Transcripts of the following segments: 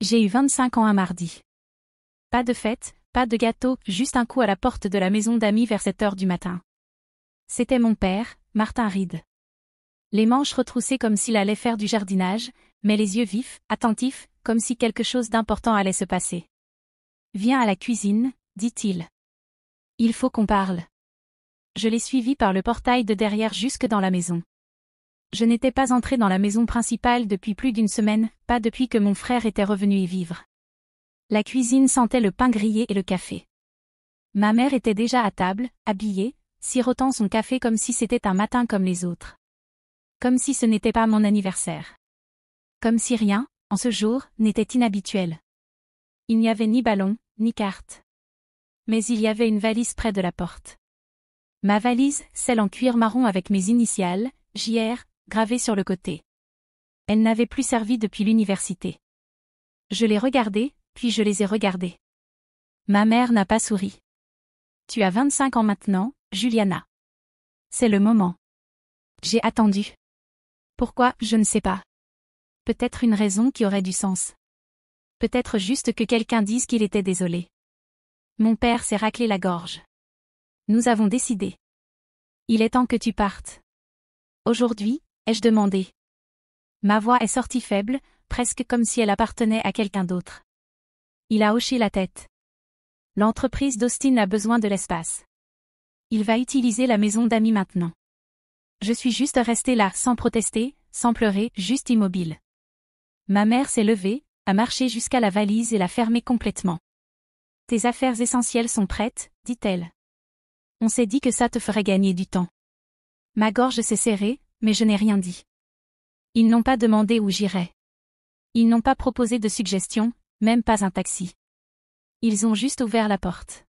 J'ai eu 25 ans un mardi. Pas de fête, pas de gâteau, juste un coup à la porte de la maison d'amis vers 7 heures du matin. C'était mon père, Martin Reed. Les manches retroussées comme s'il allait faire du jardinage, mais les yeux vifs, attentifs, comme si quelque chose d'important allait se passer. « Viens à la cuisine », dit-il. « Il faut qu'on parle. » Je l'ai suivi par le portail de derrière jusque dans la maison. Je n'étais pas entré dans la maison principale depuis plus d'une semaine, pas depuis que mon frère était revenu y vivre. La cuisine sentait le pain grillé et le café. Ma mère était déjà à table, habillée, sirotant son café comme si c'était un matin comme les autres. Comme si ce n'était pas mon anniversaire. Comme si rien, en ce jour, n'était inhabituel. Il n'y avait ni ballon, ni carte. Mais il y avait une valise près de la porte. Ma valise, celle en cuir marron avec mes initiales, JR, gravées sur le côté. Elle n'avait plus servi depuis l'université. Je l'ai regardée, puis je les ai regardés. Ma mère n'a pas souri. « Tu as 25 ans maintenant, Juliana. C'est le moment. » J'ai attendu. Pourquoi, je ne sais pas. Peut-être une raison qui aurait du sens. Peut-être juste que quelqu'un dise qu'il était désolé. Mon père s'est raclé la gorge. Nous avons décidé. Il est temps que tu partes. Aujourd'hui, ai-je demandé. Ma voix est sortie faible, presque comme si elle appartenait à quelqu'un d'autre. Il a hoché la tête. L'entreprise d'Austin a besoin de l'espace. Il va utiliser la maison d'amis maintenant. Je suis juste restée là, sans protester, sans pleurer, juste immobile. Ma mère s'est levée, a marché jusqu'à la valise et l'a fermée complètement. « Tes affaires essentielles sont prêtes, dit-elle. On s'est dit que ça te ferait gagner du temps. » Ma gorge s'est serrée, mais je n'ai rien dit. Ils n'ont pas demandé où j'irais. Ils n'ont pas proposé de suggestion, même pas un taxi. Ils ont juste ouvert la porte.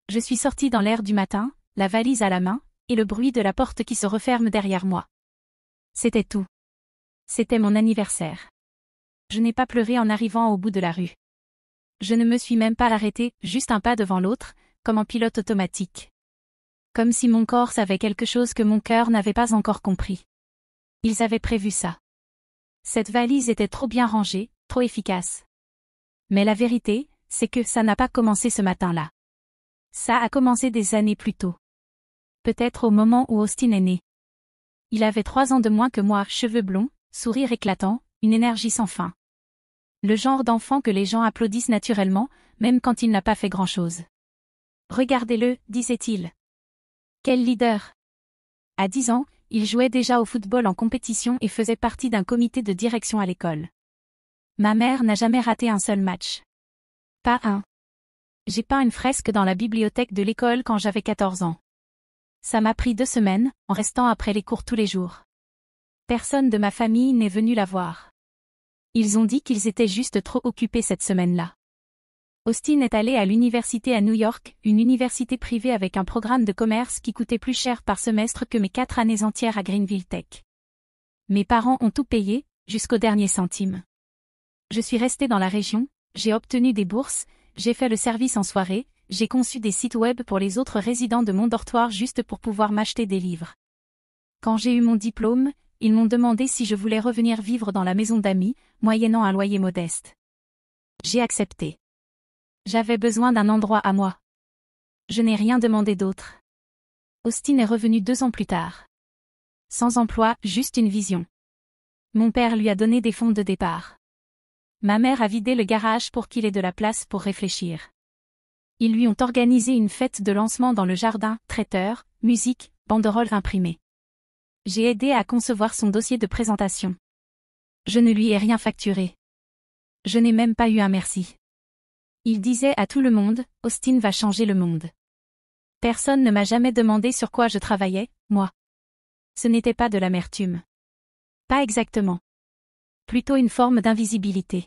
Je suis sortie dans l'air du matin, la valise à la main, et le bruit de la porte qui se referme derrière moi. C'était tout. C'était mon anniversaire. Je n'ai pas pleuré en arrivant au bout de la rue. Je ne me suis même pas arrêtée, juste un pas devant l'autre, comme en pilote automatique. Comme si mon corps savait quelque chose que mon cœur n'avait pas encore compris. Ils avaient prévu ça. Cette valise était trop bien rangée, trop efficace. Mais la vérité, c'est que ça n'a pas commencé ce matin-là. Ça a commencé des années plus tôt. Peut-être au moment où Austin est né. Il avait 3 ans de moins que moi, cheveux blonds, sourire éclatant, une énergie sans fin. Le genre d'enfant que les gens applaudissent naturellement, même quand il n'a pas fait grand-chose. « Regardez-le » disait-il. Quel leader! À 10 ans, il jouait déjà au football en compétition et faisait partie d'un comité de direction à l'école. Ma mère n'a jamais raté un seul match. Pas un. J'ai peint une fresque dans la bibliothèque de l'école quand j'avais 14 ans. Ça m'a pris 2 semaines, en restant après les cours tous les jours. Personne de ma famille n'est venu la voir. Ils ont dit qu'ils étaient juste trop occupés cette semaine-là. Austin est allé à l'université à New York, une université privée avec un programme de commerce qui coûtait plus cher par semestre que mes 4 années entières à Greenville Tech. Mes parents ont tout payé, jusqu'au dernier centime. Je suis restée dans la région, j'ai obtenu des bourses, j'ai fait le service en soirée, j'ai conçu des sites web pour les autres résidents de mon dortoir juste pour pouvoir m'acheter des livres. Quand j'ai eu mon diplôme, ils m'ont demandé si je voulais revenir vivre dans la maison d'amis, moyennant un loyer modeste. J'ai accepté. J'avais besoin d'un endroit à moi. Je n'ai rien demandé d'autre. Austin est revenu 2 ans plus tard. Sans emploi, juste une vision. Mon père lui a donné des fonds de départ. Ma mère a vidé le garage pour qu'il ait de la place pour réfléchir. Ils lui ont organisé une fête de lancement dans le jardin, traiteur, musique, banderoles imprimées. J'ai aidé à concevoir son dossier de présentation. Je ne lui ai rien facturé. Je n'ai même pas eu un merci. Il disait à tout le monde, Austin va changer le monde. Personne ne m'a jamais demandé sur quoi je travaillais, moi. Ce n'était pas de l'amertume. Pas exactement. Plutôt une forme d'invisibilité.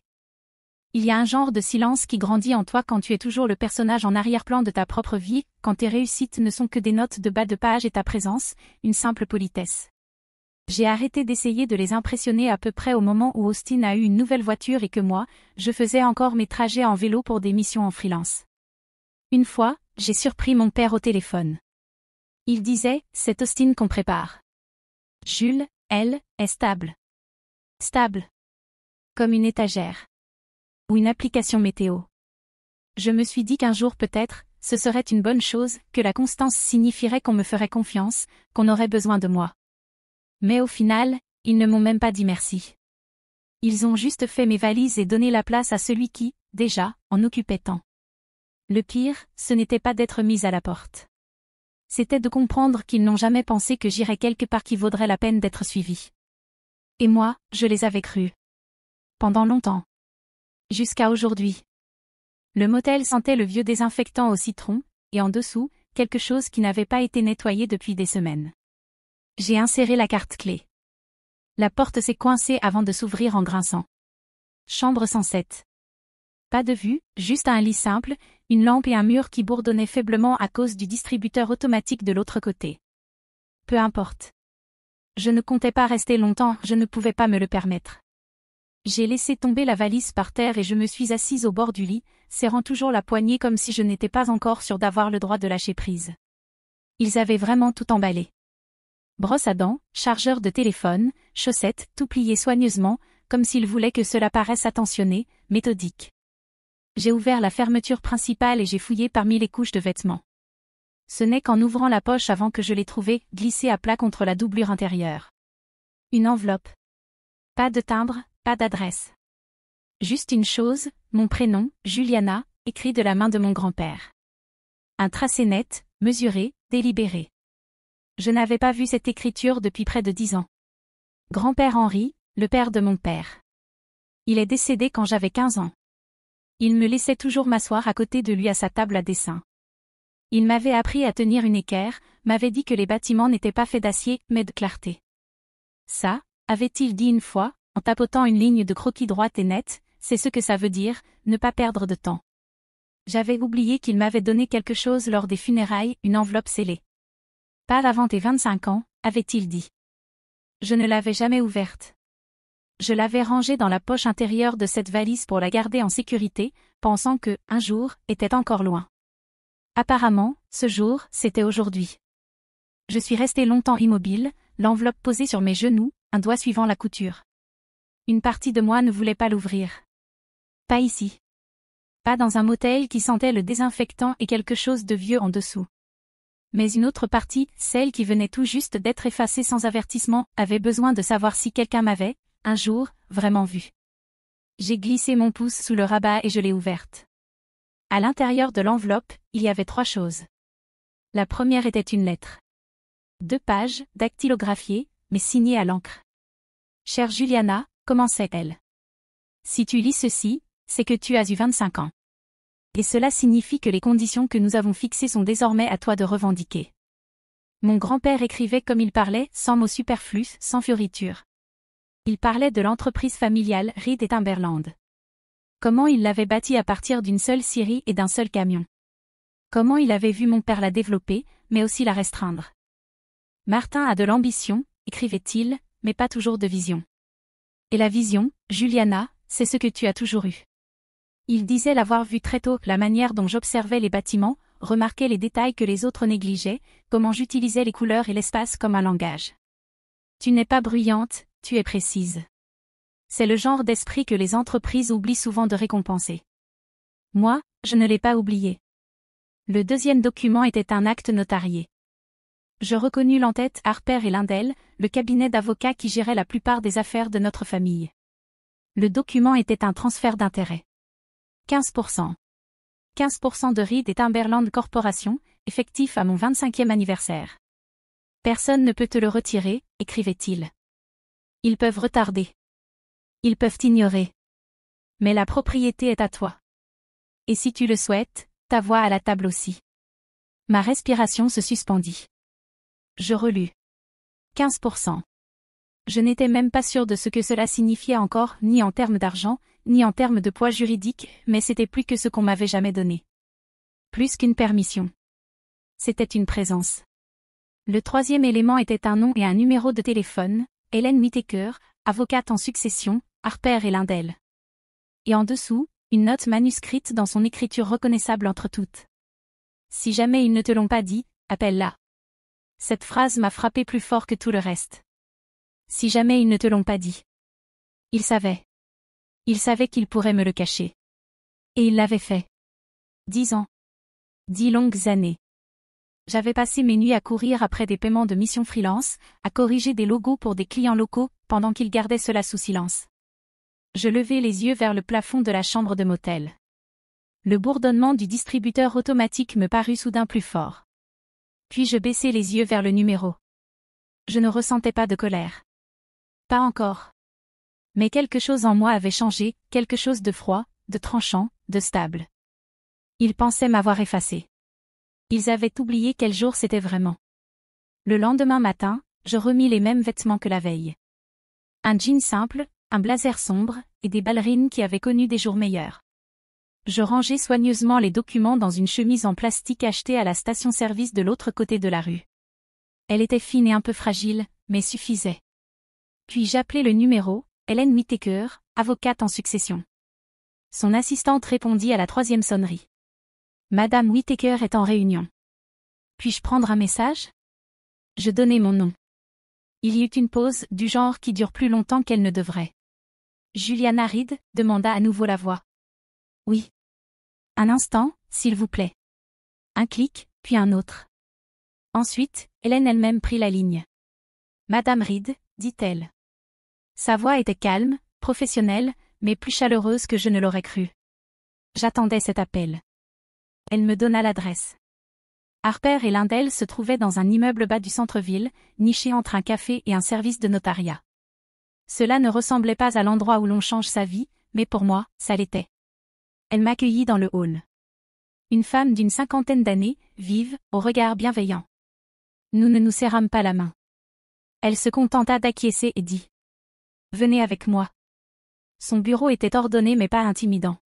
Il y a un genre de silence qui grandit en toi quand tu es toujours le personnage en arrière-plan de ta propre vie, quand tes réussites ne sont que des notes de bas de page et ta présence, une simple politesse. J'ai arrêté d'essayer de les impressionner à peu près au moment où Austin a eu une nouvelle voiture et que moi, je faisais encore mes trajets en vélo pour des missions en freelance. Une fois, j'ai surpris mon père au téléphone. Il disait, c'est Austin qu'on prépare. Jules, elle, est stable. Stable. Comme une étagère. ou une application météo. Je me suis dit qu'un jour peut-être, ce serait une bonne chose, que la constance signifierait qu'on me ferait confiance, qu'on aurait besoin de moi. Mais au final, ils ne m'ont même pas dit merci. Ils ont juste fait mes valises et donné la place à celui qui, déjà, en occupait tant. Le pire, ce n'était pas d'être mise à la porte. C'était de comprendre qu'ils n'ont jamais pensé que j'irais quelque part qui vaudrait la peine d'être suivie. Et moi, je les avais crus. Pendant longtemps. Jusqu'à aujourd'hui. Le motel sentait le vieux désinfectant au citron, et en dessous, quelque chose qui n'avait pas été nettoyé depuis des semaines. J'ai inséré la carte clé. La porte s'est coincée avant de s'ouvrir en grinçant. Chambre 107. Pas de vue, juste un lit simple, une lampe et un mur qui bourdonnaient faiblement à cause du distributeur automatique de l'autre côté. Peu importe. Je ne comptais pas rester longtemps, je ne pouvais pas me le permettre. J'ai laissé tomber la valise par terre et je me suis assise au bord du lit, serrant toujours la poignée comme si je n'étais pas encore sûre d'avoir le droit de lâcher prise. Ils avaient vraiment tout emballé. Brosse à dents, chargeur de téléphone, chaussettes, tout plié soigneusement, comme s'ils voulaient que cela paraisse attentionné, méthodique. J'ai ouvert la fermeture principale et j'ai fouillé parmi les couches de vêtements. Ce n'est qu'en ouvrant la poche avant que je l'ai trouvée, glissée à plat contre la doublure intérieure. Une enveloppe. Pas de timbre, pas d'adresse. Juste une chose, mon prénom, Juliana, écrit de la main de mon grand-père. Un tracé net, mesuré, délibéré. Je n'avais pas vu cette écriture depuis près de 10 ans. Grand-père Henri, le père de mon père. Il est décédé quand j'avais 15 ans. Il me laissait toujours m'asseoir à côté de lui à sa table à dessin. Il m'avait appris à tenir une équerre, m'avait dit que les bâtiments n'étaient pas faits d'acier, mais de clarté. Ça, avait-il dit une fois, en tapotant une ligne de croquis droite et nette, c'est ce que ça veut dire, ne pas perdre de temps. J'avais oublié qu'il m'avait donné quelque chose lors des funérailles, une enveloppe scellée. Pas avant tes 25 ans, avait-il dit. Je ne l'avais jamais ouverte. Je l'avais rangée dans la poche intérieure de cette valise pour la garder en sécurité, pensant que, un jour, était encore loin. Apparemment, ce jour, c'était aujourd'hui. Je suis restée longtemps immobile, l'enveloppe posée sur mes genoux, un doigt suivant la couture. Une partie de moi ne voulait pas l'ouvrir. Pas ici. Pas dans un motel qui sentait le désinfectant et quelque chose de vieux en dessous. Mais une autre partie, celle qui venait tout juste d'être effacée sans avertissement, avait besoin de savoir si quelqu'un m'avait, un jour, vraiment vu. J'ai glissé mon pouce sous le rabat et je l'ai ouverte. À l'intérieur de l'enveloppe, il y avait 3 choses. La première était une lettre. 2 pages, dactylographiées, mais signées à l'encre. Chère Juliana, commençait-elle. Si tu lis ceci, c'est que tu as eu 25 ans. Et cela signifie que les conditions que nous avons fixées sont désormais à toi de revendiquer. Mon grand-père écrivait comme il parlait, sans mots superflus, sans fioritures. Il parlait de l'entreprise familiale Reed et Timberland. Comment il l'avait bâtie à partir d'une seule scierie et d'un seul camion. Comment il avait vu mon père la développer, mais aussi la restreindre. Martin a de l'ambition, écrivait-il, mais pas toujours de vision. Et la vision, Juliana, c'est ce que tu as toujours eu. Il disait l'avoir vu très tôt, la manière dont j'observais les bâtiments, remarquais les détails que les autres négligeaient, comment j'utilisais les couleurs et l'espace comme un langage. Tu n'es pas bruyante, tu es précise. C'est le genre d'esprit que les entreprises oublient souvent de récompenser. Moi, je ne l'ai pas oublié. Le deuxième document était un acte notarié. Je reconnus l'entête Harper et Lindell, le cabinet d'avocats qui gérait la plupart des affaires de notre famille. Le document était un transfert d'intérêt. 15%. 15% de Reed et Timberland Corporation, effectif à mon 25e anniversaire. Personne ne peut te le retirer, écrivait-il. Ils peuvent retarder. Ils peuvent t'ignorer. Mais la propriété est à toi. Et si tu le souhaites, ta voix à la table aussi. Ma respiration se suspendit. Je relus. 15%. Je n'étais même pas sûre de ce que cela signifiait encore, ni en termes d'argent, ni en termes de poids juridique, mais c'était plus que ce qu'on m'avait jamais donné. Plus qu'une permission. C'était une présence. Le troisième élément était un nom et un numéro de téléphone, Hélène Whittaker, avocate en succession, Harper et Lindell. Et en dessous, une note manuscrite dans son écriture reconnaissable entre toutes. Si jamais ils ne te l'ont pas dit, appelle-la. Cette phrase m'a frappé plus fort que tout le reste. Si jamais ils ne te l'ont pas dit. Ils savaient. Ils savaient qu'ils pourraient me le cacher. Et il l'avait fait. 10 ans. 10 longues années. J'avais passé mes nuits à courir après des paiements de missions freelance, à corriger des logos pour des clients locaux, pendant qu'il gardait cela sous silence. Je levai les yeux vers le plafond de la chambre de motel. Le bourdonnement du distributeur automatique me parut soudain plus fort. Puis je baissai les yeux vers le numéro. Je ne ressentais pas de colère. Pas encore. Mais quelque chose en moi avait changé, quelque chose de froid, de tranchant, de stable. Ils pensaient m'avoir effacé. Ils avaient oublié quel jour c'était vraiment. Le lendemain matin, je remis les mêmes vêtements que la veille. Un jean simple, un blazer sombre, et des ballerines qui avaient connu des jours meilleurs. Je rangeai soigneusement les documents dans une chemise en plastique achetée à la station-service de l'autre côté de la rue. Elle était fine et un peu fragile, mais suffisait. Puis j'appelai le numéro, Hélène Whittaker, avocate en succession. Son assistante répondit à la 3e sonnerie. Madame Whittaker est en réunion. Puis-je prendre un message? Je donnai mon nom. Il y eut une pause, du genre qui dure plus longtemps qu'elle ne devrait. Juliana Reed, demanda à nouveau la voix. Oui. Un instant, s'il vous plaît. Un clic, puis un autre. Ensuite, Hélène elle-même prit la ligne. Madame Reed, dit-elle. Sa voix était calme, professionnelle, mais plus chaleureuse que je ne l'aurais cru. J'attendais cet appel. Elle me donna l'adresse. Harper et l'un d'elles se trouvaient dans un immeuble bas du centre-ville, niché entre un café et un service de notariat. Cela ne ressemblait pas à l'endroit où l'on change sa vie, mais pour moi, ça l'était. Elle m'accueillit dans le hall. Une femme d'une 50aine d'années, vive, au regard bienveillant. Nous ne nous serrâmes pas la main. Elle se contenta d'acquiescer et dit. Venez avec moi. Son bureau était ordonné mais pas intimidant.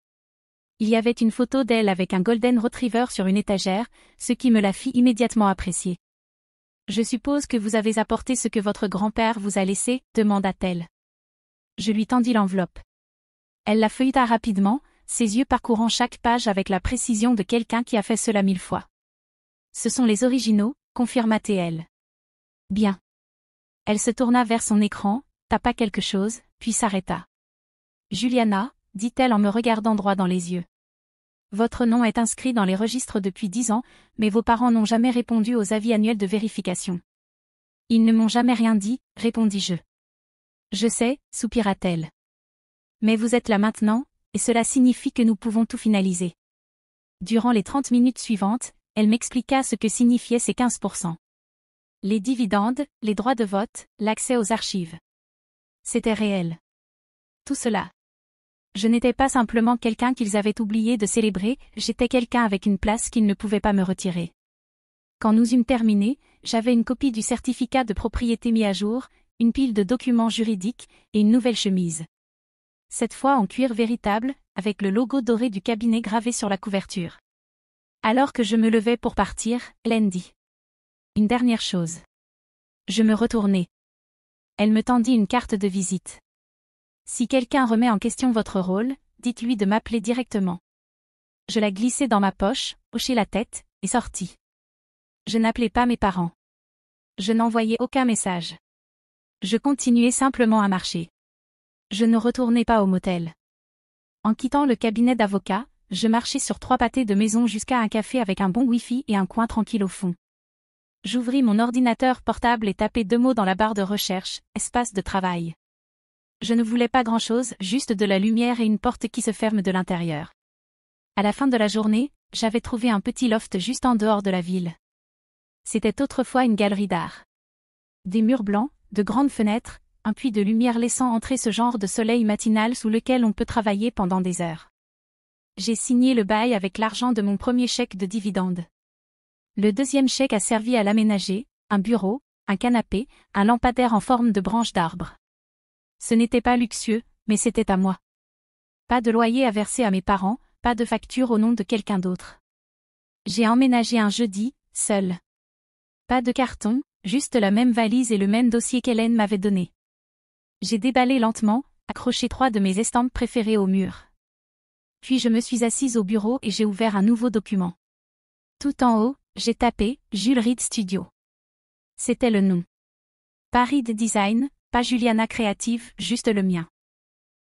Il y avait une photo d'elle avec un Golden Retriever sur une étagère, ce qui me la fit immédiatement apprécier. Je suppose que vous avez apporté ce que votre grand-père vous a laissé, demanda-t-elle. Je lui tendis l'enveloppe. Elle la feuilleta rapidement, ses yeux parcourant chaque page avec la précision de quelqu'un qui a fait cela 1000 fois. Ce sont les originaux, confirma-t-elle. Bien. Elle se tourna vers son écran, tapa quelque chose, puis s'arrêta. Juliana, dit-elle en me regardant droit dans les yeux. Votre nom est inscrit dans les registres depuis 10 ans, mais vos parents n'ont jamais répondu aux avis annuels de vérification. Ils ne m'ont jamais rien dit, répondis-je. Je sais, soupira-t-elle. Mais vous êtes là maintenant, et cela signifie que nous pouvons tout finaliser. Durant les 30 minutes suivantes, elle m'expliqua ce que signifiaient ces 15%. Les dividendes, les droits de vote, l'accès aux archives. C'était réel. Tout cela. Je n'étais pas simplement quelqu'un qu'ils avaient oublié de célébrer, j'étais quelqu'un avec une place qu'ils ne pouvaient pas me retirer. Quand nous eûmes terminé, j'avais une copie du certificat de propriété mis à jour, une pile de documents juridiques, et une nouvelle chemise. Cette fois en cuir véritable, avec le logo doré du cabinet gravé sur la couverture. Alors que je me levais pour partir, Hélène dit. Une dernière chose. Je me retournai. Elle me tendit une carte de visite. Si quelqu'un remet en question votre rôle, dites-lui de m'appeler directement. Je la glissai dans ma poche, hochai la tête, et sortis. Je n'appelai pas mes parents. Je n'envoyai aucun message. Je continuai simplement à marcher. Je ne retournai pas au motel. En quittant le cabinet d'avocat, je marchai sur 3 pâtés de maison jusqu'à un café avec un bon Wi-Fi et un coin tranquille au fond. J'ouvris mon ordinateur portable et tapai 2 mots dans la barre de recherche, espace de travail. Je ne voulais pas grand-chose, juste de la lumière et une porte qui se ferme de l'intérieur. À la fin de la journée, j'avais trouvé un petit loft juste en dehors de la ville. C'était autrefois une galerie d'art. Des murs blancs, de grandes fenêtres, un puits de lumière laissant entrer ce genre de soleil matinal sous lequel on peut travailler pendant des heures. J'ai signé le bail avec l'argent de mon premier chèque de dividende. Le deuxième chèque a servi à l'aménager, un bureau, un canapé, un lampadaire en forme de branche d'arbre. Ce n'était pas luxueux, mais c'était à moi. Pas de loyer à verser à mes parents, pas de facture au nom de quelqu'un d'autre. J'ai emménagé un jeudi, seul. Pas de carton, juste la même valise et le même dossier qu'Hélène m'avait donné. J'ai déballé lentement, accroché 3 de mes estampes préférées au mur. Puis je me suis assise au bureau et j'ai ouvert un nouveau document. Tout en haut, j'ai tapé « Jules Reed Studio ». C'était le nom. Pas Reed Design, pas Juliana Créative, juste le mien.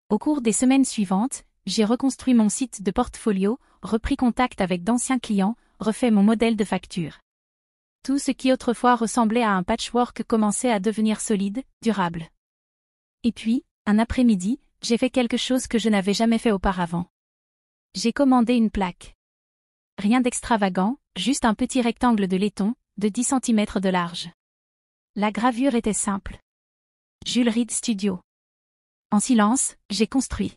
Au cours des semaines suivantes, j'ai reconstruit mon site de portfolio, repris contact avec d'anciens clients, refait mon modèle de facture. Tout ce qui autrefois ressemblait à un patchwork commençait à devenir solide, durable. Et puis, un après-midi, j'ai fait quelque chose que je n'avais jamais fait auparavant. J'ai commandé une plaque. Rien d'extravagant, juste un petit rectangle de laiton, de 10 cm de large. La gravure était simple. Jules Reed Studio. En silence, j'ai construit.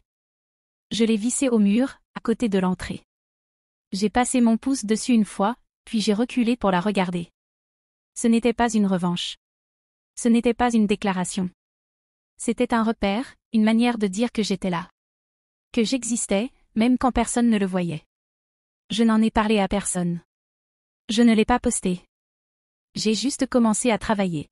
Je l'ai vissé au mur, à côté de l'entrée. J'ai passé mon pouce dessus une fois, puis j'ai reculé pour la regarder. Ce n'était pas une revanche. Ce n'était pas une déclaration. C'était un repère, une manière de dire que j'étais là. Que j'existais, même quand personne ne le voyait. Je n'en ai parlé à personne. Je ne l'ai pas posté. J'ai juste commencé à travailler.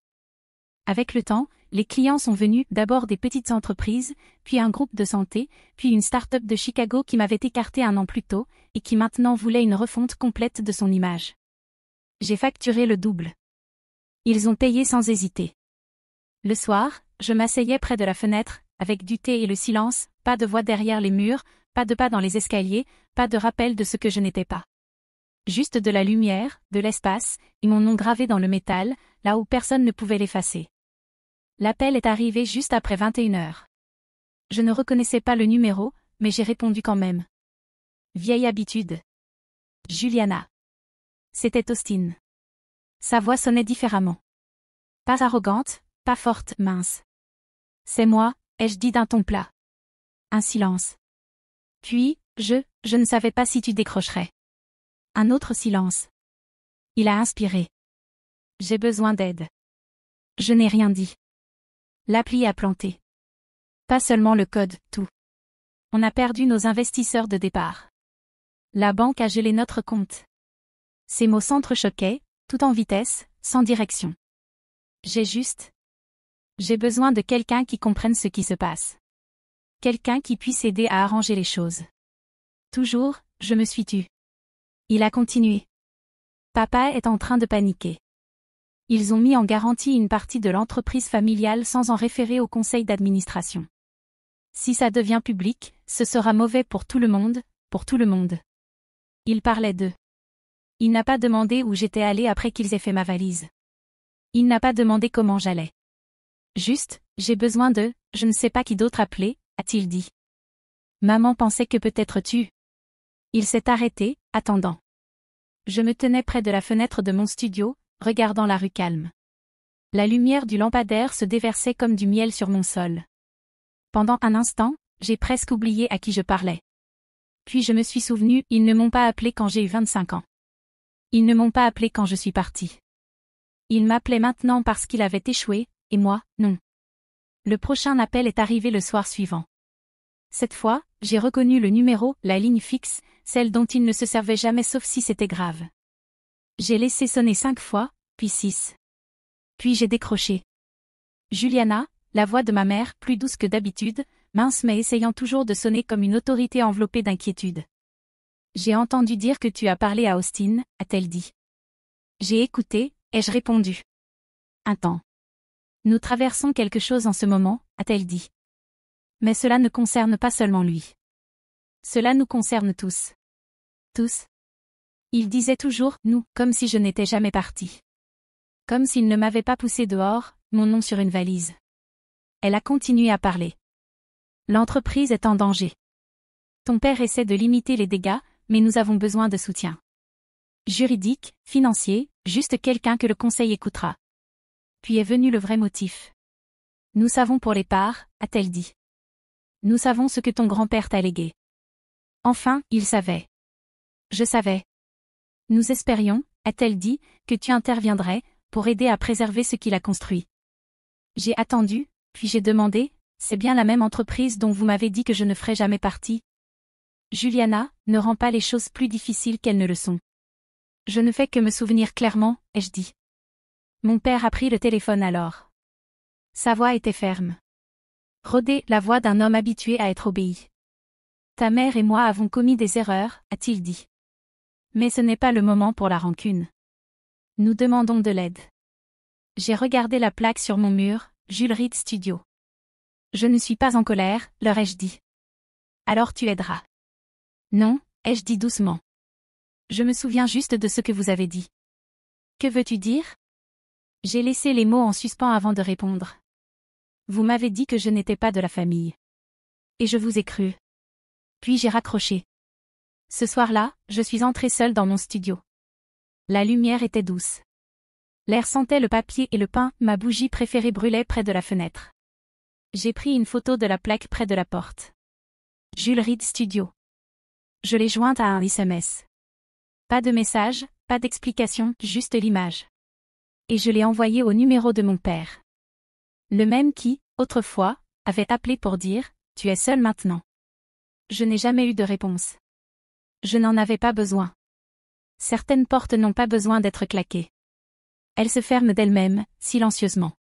Avec le temps, les clients sont venus, d'abord des petites entreprises, puis un groupe de santé, puis une start-up de Chicago qui m'avait écarté un an plus tôt, et qui maintenant voulait une refonte complète de son image. J'ai facturé le double. Ils ont payé sans hésiter. Le soir, je m'asseyais près de la fenêtre, avec du thé et le silence, pas de voix derrière les murs, pas de pas dans les escaliers, pas de rappel de ce que je n'étais pas. Juste de la lumière, de l'espace, et mon nom gravé dans le métal, là où personne ne pouvait l'effacer. L'appel est arrivé juste après 21h. Je ne reconnaissais pas le numéro, mais j'ai répondu quand même. Vieille habitude. Juliana. C'était Austin. Sa voix sonnait différemment. Pas arrogante, pas forte, mince. C'est moi, ai-je dit d'un ton plat. Un silence. Puis, je ne savais pas si tu décrocherais. Un autre silence. Il a inspiré. J'ai besoin d'aide. Je n'ai rien dit. L'appli a planté. Pas seulement le code, tout. On a perdu nos investisseurs de départ. La banque a gelé notre compte. Ces mots s'entrechoquaient, tout en vitesse, sans direction. J'ai besoin de quelqu'un qui comprenne ce qui se passe. Quelqu'un qui puisse aider à arranger les choses. Toujours, je me suis tue. Il a continué. Papa est en train de paniquer. Ils ont mis en garantie une partie de l'entreprise familiale sans en référer au conseil d'administration. Si ça devient public, ce sera mauvais pour tout le monde, pour tout le monde. Il parlait d'eux. Il n'a pas demandé où j'étais allée après qu'ils aient fait ma valise. Il n'a pas demandé comment j'allais. Juste, j'ai besoin de, je ne sais pas qui d'autre appeler, a-t-il dit. Maman pensait que peut-être tu. Il s'est arrêté, attendant. Je me tenais près de la fenêtre de mon studio, regardant la rue calme. La lumière du lampadaire se déversait comme du miel sur mon sol. Pendant un instant, j'ai presque oublié à qui je parlais. Puis je me suis souvenu, ils ne m'ont pas appelé quand j'ai eu 25 ans. Ils ne m'ont pas appelé quand je suis partie. Ils m'appelaient maintenant parce qu'il avait échoué, et moi, non. Le prochain appel est arrivé le soir suivant. Cette fois, j'ai reconnu le numéro, la ligne fixe, celle dont il ne se servait jamais sauf si c'était grave. J'ai laissé sonner 5 fois, puis 6. Puis j'ai décroché. Juliana, la voix de ma mère, plus douce que d'habitude, mince mais essayant toujours de sonner comme une autorité enveloppée d'inquiétude. J'ai entendu dire que tu as parlé à Austin, a-t-elle dit. J'ai écouté, ai-je répondu. Un temps. Nous traversons quelque chose en ce moment, a-t-elle dit. Mais cela ne concerne pas seulement lui. Cela nous concerne tous. Tous. Il disait toujours « nous » comme si je n'étais jamais partie. Comme s'il ne m'avait pas poussé dehors, mon nom sur une valise. Elle a continué à parler. L'entreprise est en danger. Ton père essaie de limiter les dégâts, mais nous avons besoin de soutien. Juridique, financier, juste quelqu'un que le conseil écoutera. Puis est venu le vrai motif. Nous savons pour les parts, a-t-elle dit. Nous savons ce que ton grand-père t'a légué. Enfin, il savait. Je savais. Nous espérions, a-t-elle dit, que tu interviendrais, pour aider à préserver ce qu'il a construit. J'ai attendu, puis j'ai demandé, c'est bien la même entreprise dont vous m'avez dit que je ne ferais jamais partie. Juliana, ne rend pas les choses plus difficiles qu'elles ne le sont. Je ne fais que me souvenir clairement, ai-je dit. Mon père a pris le téléphone alors. Sa voix était ferme. Rodée, la voix d'un homme habitué à être obéi. Ta mère et moi avons commis des erreurs, a-t-il dit. Mais ce n'est pas le moment pour la rancune. Nous demandons de l'aide. J'ai regardé la plaque sur mon mur, Jules Reed Studio. Je ne suis pas en colère, leur ai-je dit. Alors tu aideras. Non, ai-je dit doucement. Je me souviens juste de ce que vous avez dit. Que veux-tu dire? J'ai laissé les mots en suspens avant de répondre. Vous m'avez dit que je n'étais pas de la famille. Et je vous ai cru. Puis j'ai raccroché. Ce soir-là, je suis entrée seule dans mon studio. La lumière était douce. L'air sentait le papier et le pain, ma bougie préférée brûlait près de la fenêtre. J'ai pris une photo de la plaque près de la porte. Jules Reed Studio. Je l'ai jointe à un SMS. Pas de message, pas d'explication, juste l'image. Et je l'ai envoyée au numéro de mon père. Le même qui, autrefois, avait appelé pour dire « Tu es seul maintenant ». Je n'ai jamais eu de réponse. Je n'en avais pas besoin. Certaines portes n'ont pas besoin d'être claquées. Elles se ferment d'elles-mêmes, silencieusement.